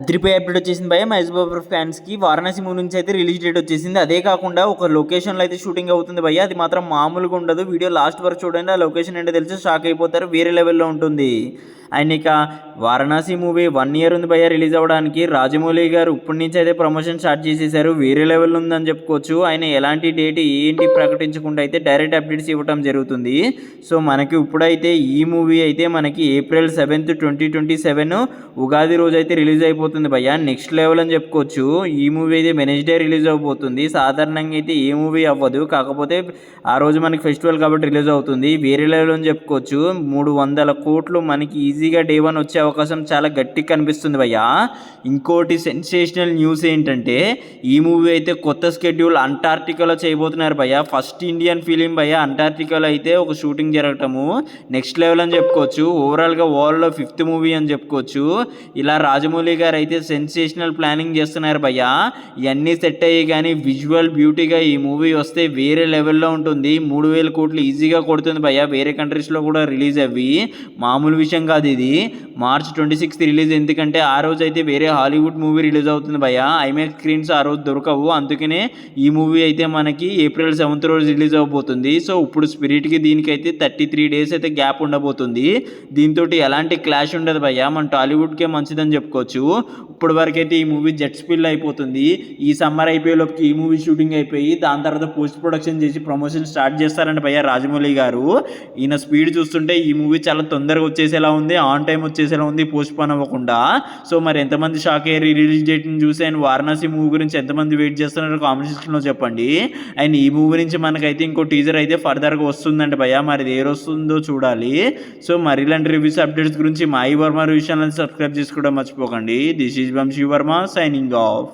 అదిరిపోయే అప్డేట్ వచ్చేసింది భయ్య మహేష్ బాబు ఫ్యాన్స్కి. వారణాసి మూవీ నుంచి అయితే రిలీజ్ డేట్ వచ్చేసింది. అదే కాకుండా ఒక లొకేషన్లో అయితే షూటింగ్ అవుతుంది భయ్య. అది మాత్రం మామూలుగా ఉండదు. వీడియో లాస్ట్ వరకు చూడండి. ఆ లొకేషన్ ఏంటో తెలిసి షాక్ అయిపోతారు. వేరే లెవెల్లో ఉంటుంది. అండ్ ఇక వారణాసి మూవీ 1 year ఉంది భయ్య రిలీజ్ అవ్వడానికి. రాజమౌళి గారు ఇప్పటి నుంచి అయితే ప్రమోషన్ స్టార్ట్ చేసేసారు. వేరే లెవెల్ ఉందని చెప్పుకోవచ్చు. ఆయన ఎలాంటి డేట్ ఏంటి ప్రకటించకుండా అయితే డైరెక్ట్ అప్డేట్స్ ఇవ్వడం జరుగుతుంది. సో మనకి ఇప్పుడైతే ఈ మూవీ అయితే మనకి April 7th 2027 ఉగాది రోజు అయితే రిలీజ్ అయిపోతుంది భయ్య. నెక్స్ట్ లెవెల్ అని చెప్పుకోవచ్చు. ఈ మూవీ అయితే వెనస్డే రిలీజ్ అవబోతుంది. సాధారణంగా అయితే ఏ మూవీ అవ్వదు, కాకపోతే ఆ రోజు మనకి ఫెస్టివల్ కాబట్టి రిలీజ్ అవుతుంది. వేరే లెవెల్ అని చెప్పుకోవచ్చు. 300 కోట్లు మనకి ఈజీగా Day 1 వచ్చే అవకాశం చాలా గట్టిగా కనిపిస్తుంది భయ్య. ఇంకోటి సెన్సేషనల్ న్యూస్ ఏంటంటే ఈ మూవీ అయితే కొత్త స్కెడ్యూల్ అంటార్టికాలో చేయబోతున్నారు భయ్య. ఫస్ట్ ఇండియన్ ఫిలిం భయ్య అంటార్టికాలో అయితే ఒక షూటింగ్ జరగటము నెక్స్ట్ లెవెల్ అని చెప్పుకోవచ్చు. ఓవరాల్గా వరల్డ్లో 5th మూవీ అని చెప్పుకోవచ్చు. ఇలా రాజమౌళి గారు అయితే సెన్సేషనల్ ప్లానింగ్ చేస్తున్నారు భయ్య. ఇవన్నీ సెట్ అయ్యి కానీ విజువల్ బ్యూటీగా ఈ మూవీ వస్తే వేరే లెవెల్లో ఉంటుంది. 3000 కోట్లు ఈజీగా కొడుతుంది భయ్య. వేరే కంట్రీస్లో కూడా రిలీజ్ అవ్వి మామూలు విషయం కాదు. ఇది March 26th రిలీజ్. ఎందుకంటే ఆ రోజు అయితే వేరే హాలీవుడ్ మూవీ రిలీజ్ అవుతుంది భయ్య. ఐమాక్స్ స్క్రీన్స్ ఆ రోజు దొరకవు. అందుకనే ఈ మూవీ అయితే మనకి April 7th రోజు రిలీజ్ అవబోతుంది. సో ఇప్పుడు స్పిరిట్కి దీనికైతే 33 days అయితే గ్యాప్ ఉండబోతుంది. దీంతో ఎలాంటి క్లాష్ ఉండదు భయ్య. మన టాలీవుడ్కే మంచిదని చెప్పుకోవచ్చు. ఇప్పటి వరకు అయితే ఈ మూవీ జెట్ స్పిల్ అయిపోతుంది. ఈ సమ్మర్ అయిపోయేలోకి ఈ మూవీ షూటింగ్ అయిపోయి దాని తర్వాత పోస్ట్ ప్రొడక్షన్ చేసి ప్రమోషన్ స్టార్ట్ చేస్తారంట భయ్య రాజమౌళి గారు. ఈయన స్పీడ్ చూస్తుంటే ఈ మూవీ చాలా తొందరగా వచ్చేసేలా ఉంది, ఆన్ టైం వచ్చేసేలా ఉంది, పోస్ట్ పోన్ అవ్వకుండా. సో మరి ఎంతమంది షాక్ అయ్యారు ఈ రిలీజ్ డేట్ని చూసి? అండ్ వారణాసి మూవీ గురించి ఎంతమంది వెయిట్ చేస్తున్నారో కామెంట్ సెక్షన్లో చెప్పండి. అండ్ ఈ మూవీ నుంచి మనకైతే ఇంకో టీజర్ అయితే ఫర్దర్గా వస్తుందంట భయ్య. మరి ఏ వస్తుందో చూడాలి. సో మరి ఇలాంటి రివ్యూస్ అప్డేట్స్ గురించి మా ఈ వర్మ రివ్యూ ఛానల్ సబ్స్క్రైబ్ చేసుకోవడం మర్చిపోకండి. This is Vamshi Varma signing of.